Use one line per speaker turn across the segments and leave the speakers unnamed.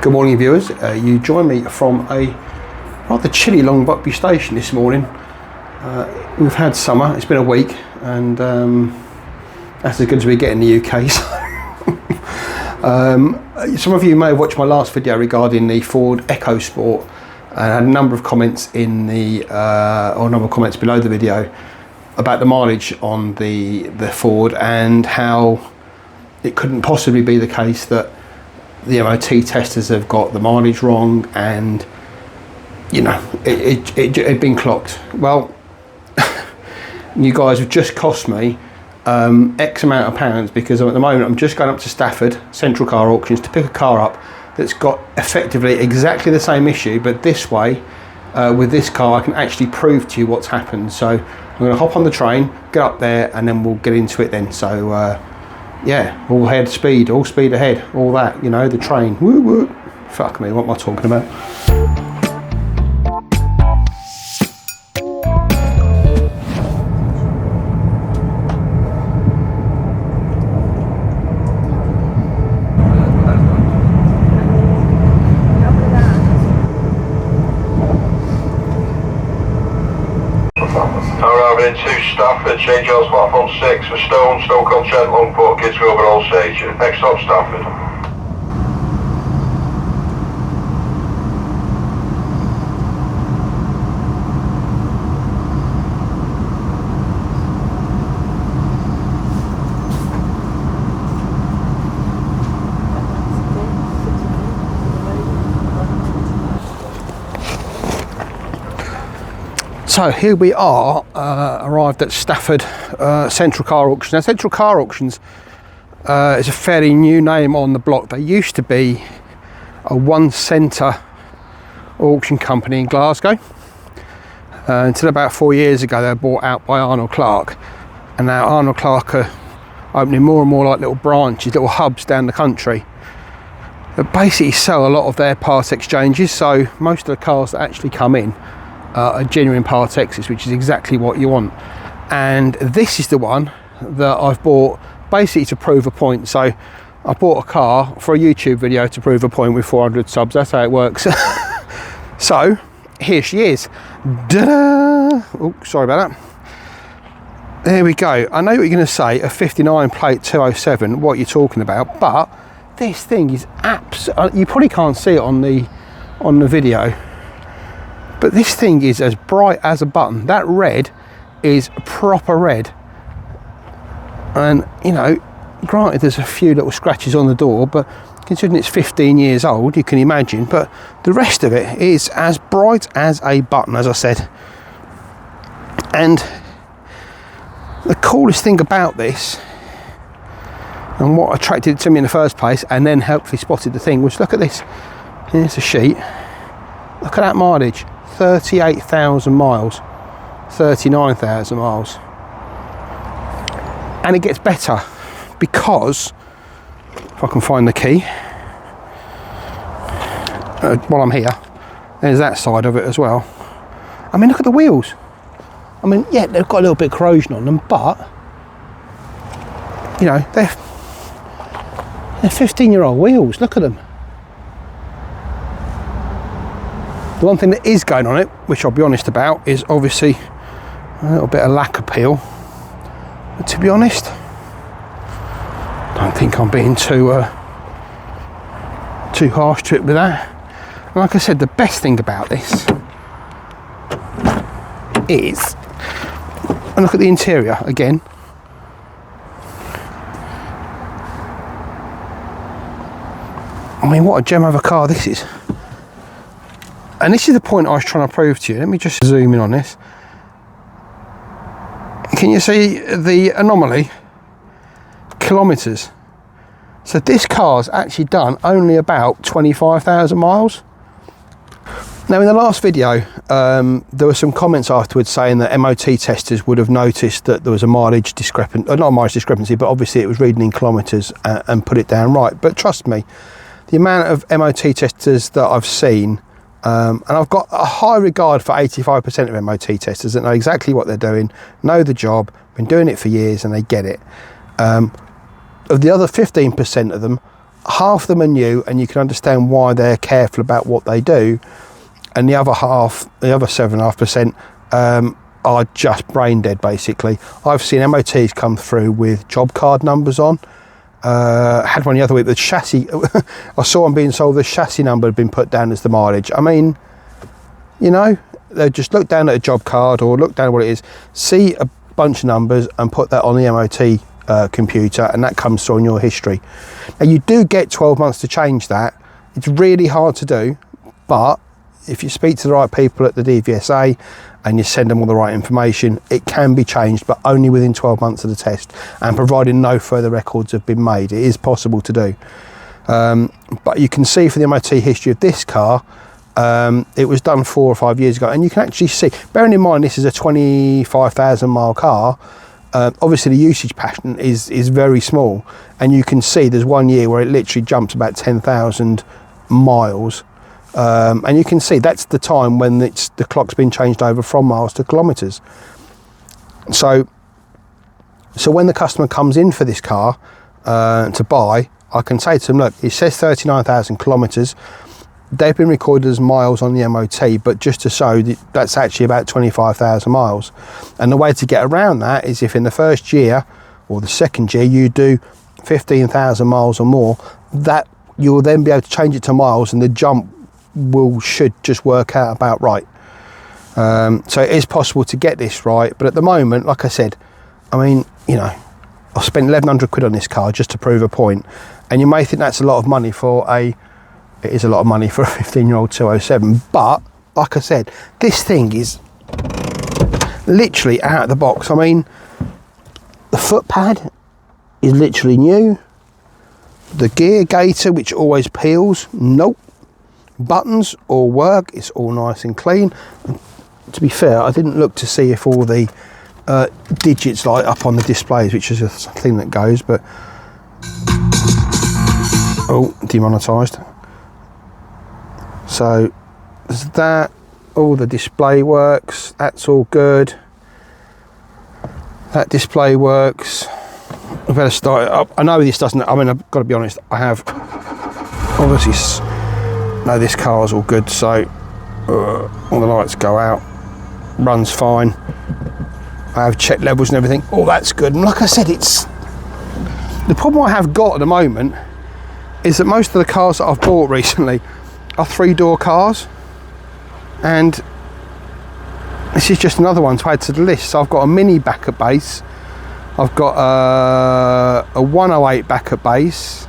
Good morning, viewers. You join me from a rather chilly Long Buckby station this morning. We've had summer, it's been a week, and that's as good as we get in the UK. So. Some of you may have watched my last video regarding the Ford EcoSport, and I had a number of comments in the, or a number of comments below the video about the mileage on the Ford and how it couldn't possibly be the case that the MOT testers have got the mileage wrong, and you know it'd been clocked. Well, you guys have just cost me X amount of pounds, because at the moment I'm just going up to Stafford Central Car Auctions to pick a car up that's got effectively exactly the same issue, but this way with this car I can actually prove to you what's happened. So I'm going to hop on the train, get up there, and then we'll get into it then. So yeah, all speed ahead, all that, you know, the train, woo woo. Fuck me, what am I talking about?
Arriving in 2 Stafford, St John's platform 6 for Stoke on Trent, Longport, kids go over all station. Next stop Stafford.
So here we are, arrived at Stafford Central Car Auctions. Now, Central Car Auctions is a fairly new name on the block. They used to be a one centre auction company in Glasgow. Until about 4 years ago, they were bought out by Arnold Clark. And now Arnold Clark are opening more and more like little branches, little hubs down the country that basically sell a lot of their part exchanges. So most of the cars that actually come in are genuine part X's, which is exactly what you want. And this is the one that I've bought basically to prove a point. So I bought a car for a YouTube video to prove a point with 400 subs. That's how it works. So here she is. Da-da! Oh, sorry about that. There we go. I know what you're going to say, a 59 plate 207, what you're talking about, but this thing is you probably can't see it on the video, but this thing is as bright as a button. That red is proper red. And, you know, granted there's a few little scratches on the door, but considering it's 15 years old, you can imagine. But the rest of it is as bright as a button, as I said. And the coolest thing about this, and what attracted it to me in the first place, and then helpfully spotted the thing, was look at this. Here's a sheet. Look at that mileage. 38,000 miles, 39,000 miles. And it gets better, because if I can find the key while I'm here, there's that side of it as well. I mean, look at the wheels. I mean, yeah, they've got a little bit of corrosion on them, but you know, they're 15-year-old wheels. Look at them. The one thing that is going on it, which I'll be honest about, is obviously a little bit of lack appeal. But to be honest, I don't think I'm being too harsh to it with that. And like I said, the best thing about this is, and look at the interior again. I mean, what a gem of a car this is. And this is the point I was trying to prove to you. Let me just zoom in on this. Can you see the anomaly? Kilometres. So this car's actually done only about 25,000 miles. Now, in the last video, there were some comments afterwards saying that MOT testers would have noticed that there was a mileage discrepancy, not a mileage discrepancy, but obviously it was reading in kilometres and put it down right. But trust me, the amount of MOT testers that I've seen, and I've got a high regard for 85% of MOT testers that know exactly what they're doing, know the job, been doing it for years, and they get it. Of the other 15% of them, half of them are new and you can understand why they're careful about what they do, and the other half, the other 7.5%, are just brain dead basically. I've seen MOTs come through with job card numbers on. Had one the other week, the chassis, I saw one being sold, the chassis number had been put down as the mileage. I mean, you know, they just look down at a job card or look down at what it is, see a bunch of numbers and put that on the MOT computer, and that comes through on your history. Now you do get 12 months to change that. It's really hard to do, but if you speak to the right people at the DVSA and you send them all the right information, it can be changed, but only within 12 months of the test, and providing no further records have been made, it is possible to do. But you can see for the MOT history of this car, it was done 4 or 5 years ago, and you can actually see, bearing in mind this is a 25,000 mile car, obviously the usage pattern is very small, and you can see there's 1 year where it literally jumps about 10,000 miles. And you can see that's the time when the clock's been changed over from miles to kilometres. So when the customer comes in for this car to buy, I can say to them, look, it says 39,000 kilometres. They've been recorded as miles on the MOT, but just to show that that's actually about 25,000 miles. And the way to get around that is if in the first year or the second year you do 15,000 miles or more, that you'll then be able to change it to miles, and the jump should just work out about right. So it is possible to get this right, but at the moment, like I said, I mean, you know, I've spent 1,100 quid on this car just to prove a point, and you may think that's a lot of money it is a lot of money for a 15-year-old 207, but like I said, this thing is literally out of the box. I mean, the foot pad is literally new. The gear gaiter, which always peels, nope. Buttons all work, it's all nice and clean. And to be fair, I didn't look to see if all the digits light up on the displays, which is a thing that goes, but oh, demonetised. So there's that, all the display works, that's all good. That display works. I better start it up. I know this doesn't, I mean, I've got to be honest, I have obviously, no, this car's all good, so all the lights go out, runs fine. I have checked levels and everything, all that's good. And like I said, it's, the problem I have got at the moment is that most of the cars that I've bought recently are 3-door cars, and this is just another one to add to the list. So I've got a Mini back at base, I've got a 108 back at base,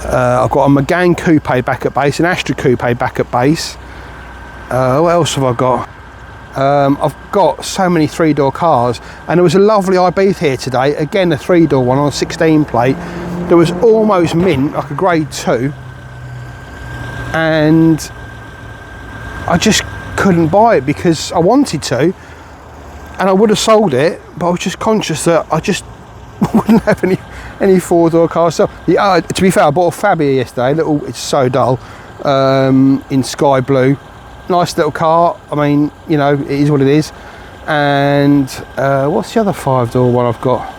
I've got a Megane Coupe back at base, an Astra Coupe back at base. What else have I got? I've got so many 3-door cars, and there was a lovely Ibiza here today, again a 3-door one on a 16 plate that was almost mint, like a grade 2, and I just couldn't buy it because I wanted to, and I would have sold it, but I was just conscious that I just wouldn't have any 4-door cars. So to be fair, I bought a Fabia yesterday, it's so dull, in sky blue, nice little car. I mean, you know, it is what it is. And what's the other 5-door one I've got?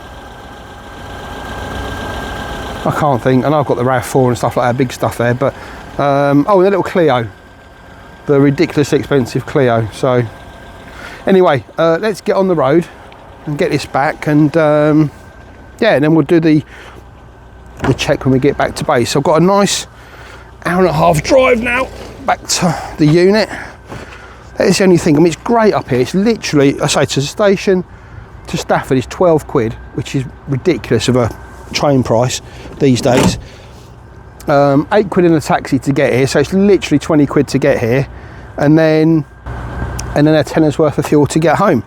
I can't think. I know I've got the RAV4 and stuff like that, big stuff there, but oh, and the little Clio, the ridiculously expensive Clio. So anyway, let's get on the road and get this back, and yeah, and then we'll do the check when we get back to base. So I've got a nice hour-and-a-half drive now back to the unit. That is the only thing. I mean, it's great up here. It's literally, I say, to the station to Stafford is 12 quid, which is ridiculous of a train price these days. 8 quid in a taxi to get here, so it's literally 20 quid to get here, and then a tenner's worth of fuel to get home.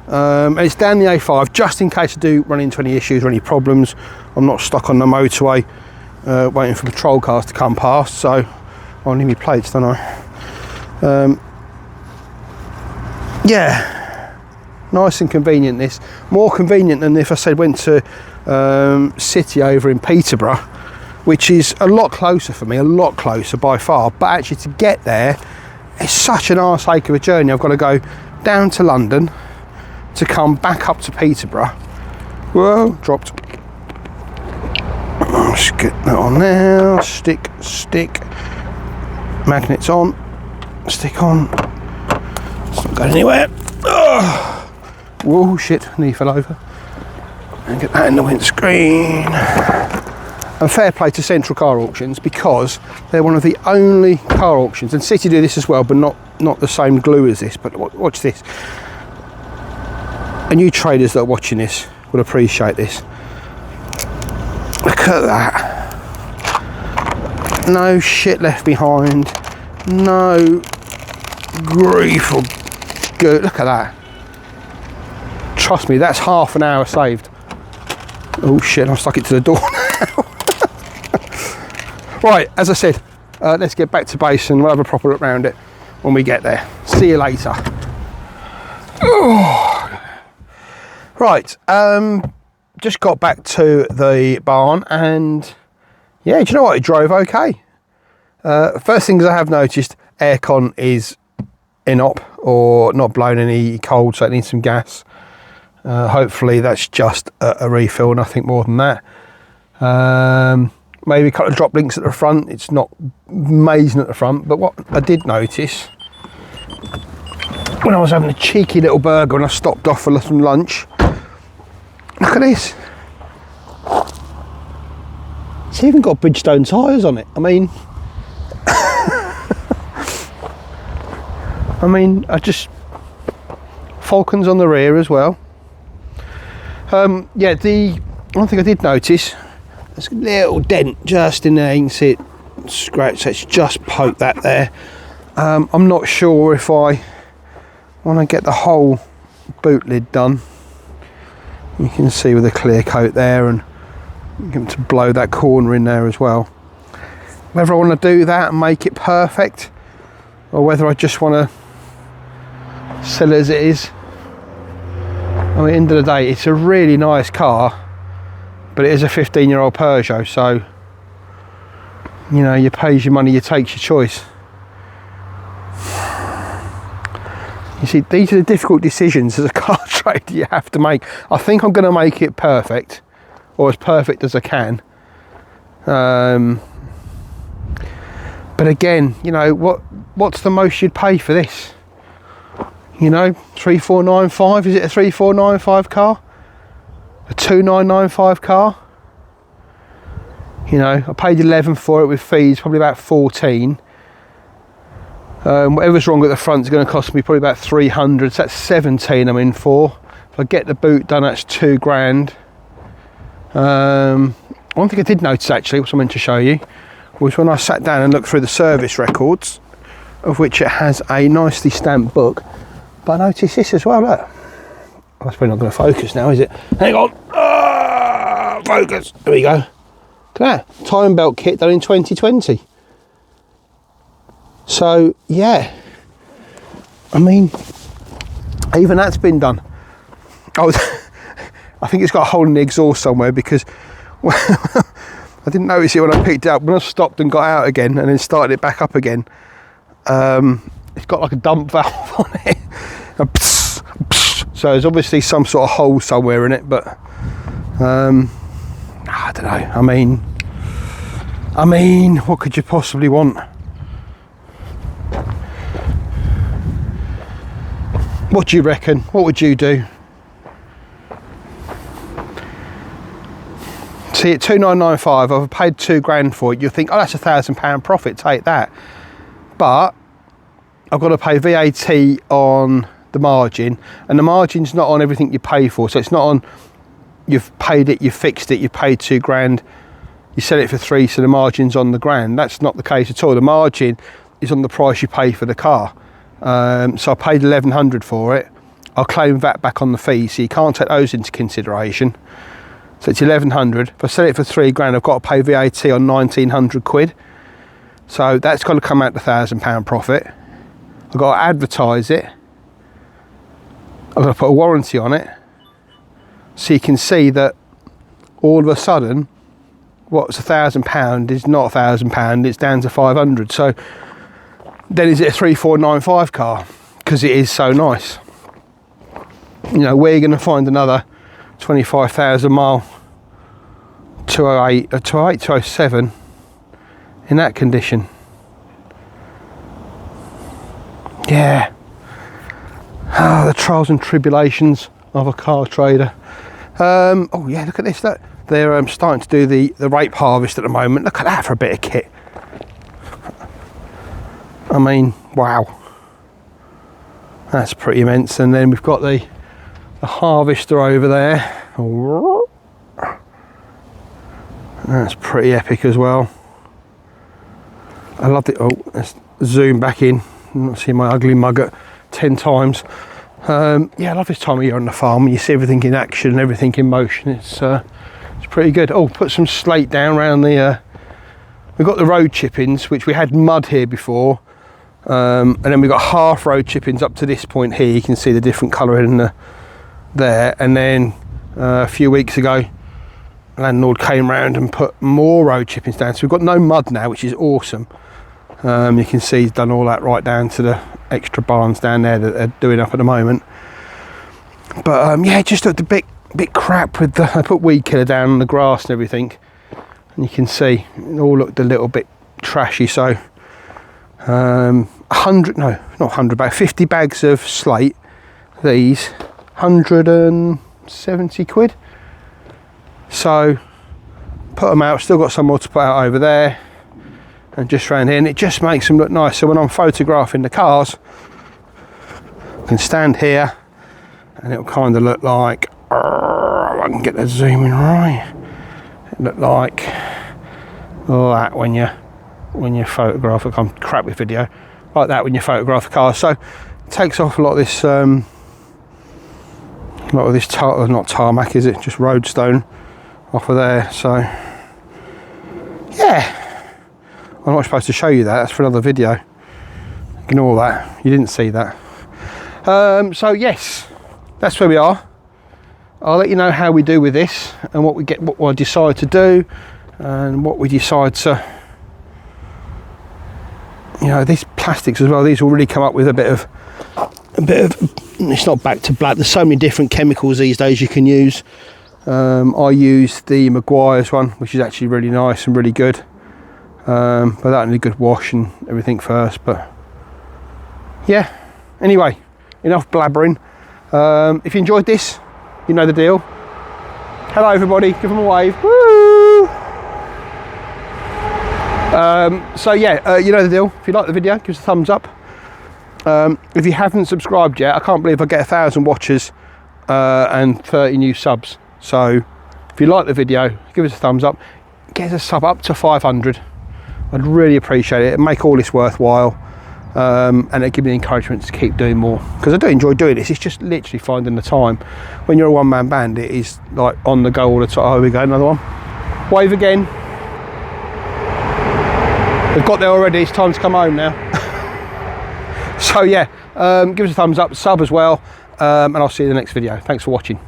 And it's down the A5, just in case I do run into any issues or any problems. I'm not stuck on the motorway waiting for patrol cars to come past, so I'll need my plates, don't I? Yeah, nice and convenient. This more convenient than if I said went to City over in Peterborough, which is a lot closer for me, a lot closer by far, but actually to get there, it's such an arse-ache of a journey. I've got to go down to London to come back up to Peterborough. Whoa, dropped. Let's get that on now. Stick. Magnets on. Stick on. It's not going anywhere. Oh. Whoa, shit, knee fell over. And get that in the windscreen. And fair play to Central Car Auctions, because they're one of the only car auctions, and City do this as well, but not the same glue as this. But watch this. And you traders that are watching this will appreciate this. Look at that. No shit left behind. No grief or good. Look at that. Trust me, that's half an hour saved. Oh shit, I've stuck it to the door now. Right, as I said, let's get back to base and we'll have a proper look around it when we get there. See you later. Right, just got back to the barn, and yeah, do you know what? It drove okay. First things I have noticed, aircon is inop or not blowing any cold, so it needs some gas. Hopefully that's just a refill, nothing more than that. Maybe a couple of drop links at the front. It's not amazing at the front, but what I did notice when I was having a cheeky little burger and I stopped off for some lunch, look at this. It's even got Bridgestone tyres on it. I mean, I just Falcons on the rear as well. Yeah, the one thing I did notice, there's a little dent just in there. You can see it scratch. It's just poked that there. I'm not sure if I want to get the whole boot lid done. You can see with a clear coat there, and get them to blow that corner in there as well. Whether I want to do that and make it perfect, or whether I just want to sell it as it is. I mean, at the end of the day, it's a really nice car, but it is a 15-year-old Peugeot, so you know, you pay your money, you take your choice. You see, these are the difficult decisions as a car trader you have to make. I think I'm going to make it perfect, or as perfect as I can. But again, you know, what's the most you'd pay for this? You know, 3495. Is it a 3495 car? A 2995 car? You know, I paid 11 for it with fees, probably about 14. Whatever's wrong at the front is going to cost me probably about 300. So that's 17 I'm in for. If I get the boot done, that's £2,000. One thing I did notice actually, which I meant to show you, was when I sat down and looked through the service records, of which it has a nicely stamped book. But I noticed this as well, look. That's probably not going to focus now, is it? Hang on. Focus. There we go. Look at that. Time belt kit done in 2020. So, yeah. I mean, even that's been done. I think it's got a hole in the exhaust somewhere, because I didn't notice it when I picked it up. When I stopped and got out again and then started it back up again, it's got like a dump valve on it. So there's obviously some sort of hole somewhere in it, but I don't know. I mean, what could you possibly want? What do you reckon? What would you do? See, at 2995, I've paid £2,000 for it. You'll think, oh, that's £1,000 profit. Take that. But I've got to pay VAT on the margin, and the margin's not on everything you pay for. So it's not on, you've paid it, you've fixed it, you've paid £2,000, you sell it for 3, so the margin's on the grand. That's not the case at all. The margin is on the price you pay for the car. So I paid 1,100 for it. I'll claim VAT back on the fee, so you can't take those into consideration. So it's 1,100. If I sell it for £3,000, I've got to pay VAT on 1,900 quid. So that's got to come out to £1,000 profit. I've got to advertise it. I've got to put a warranty on it. So you can see that all of a sudden, what's £1,000 is not £1,000, it's down to 500. So then is it a 3495 car? Because it is so nice. You know, where are you going to find another 25,000 mile 208, a 208, 207 in that condition. Yeah. Ah, the trials and tribulations of a car trader. Oh yeah, look at this. Look, they're starting to do the rape harvest at the moment. Look at that for a bit of kit. I mean, wow. That's pretty immense. And then we've got the harvester over there. That's pretty epic as well. I love it. Oh, let's zoom back in. I'm not seeing my ugly mug at 10 times. Yeah, I love this time of year on the farm. You see everything in action, everything in motion. It's pretty good. Oh, put some slate down around the. We've got the road chippings, which we had mud here before. And then we've got half road chippings up to this point here. You can see the different colour in there. And then a few weeks ago, landlord came round and put more road chippings down. So we've got no mud now, which is awesome. You can see he's done all that right down to the extra barns down there that they're doing up at the moment. But yeah, it just looked a bit crap with the. I put weed killer down on the grass and everything, and you can see it all looked a little bit trashy. So 100, no, not 100 bags, 50 bags of slate. These 170 quid. So put them out. Still got some more to put out over there. And just round here, and it just makes them look nice. So when I'm photographing the cars, I can stand here and it'll kind of look like, I can get the zoom in right. It look like that when you photograph. I'm crap with video, like that when you photograph a car. So it takes off a lot of this not tarmac, is it? Just roadstone off of there. So yeah. I'm not supposed to show you that, that's for another video. Ignore that, you didn't see that. So yes, that's where we are. I'll let you know how we do with this and what I decide to do and what we decide to, you know, these plastics as well, these will really come up with a bit of, it's not back to black, there's so many different chemicals these days you can use. I use the Maguire's one, which is actually really nice and really good. But that need a good wash and everything first. But yeah, anyway, enough blabbering. If you enjoyed this, you know the deal. Hello everybody, give them a wave. Woo! So yeah, you know the deal. If you like the video, give us a thumbs up. If you haven't subscribed yet, I can't believe I get 1,000 watchers and 30 new subs. So if you like the video, give us a thumbs up. Get us a sub up to 500. I'd really appreciate it. It'd make all this worthwhile, and it'd give me the encouragement to keep doing more, because I do enjoy doing this. It's just literally finding the time. When you're a one-man band, it is like on the go all the time. Oh, here we go, another one. Wave again. We've got there already. It's time to come home now. So yeah, give us a thumbs up, sub as well, and I'll see you in the next video. Thanks for watching.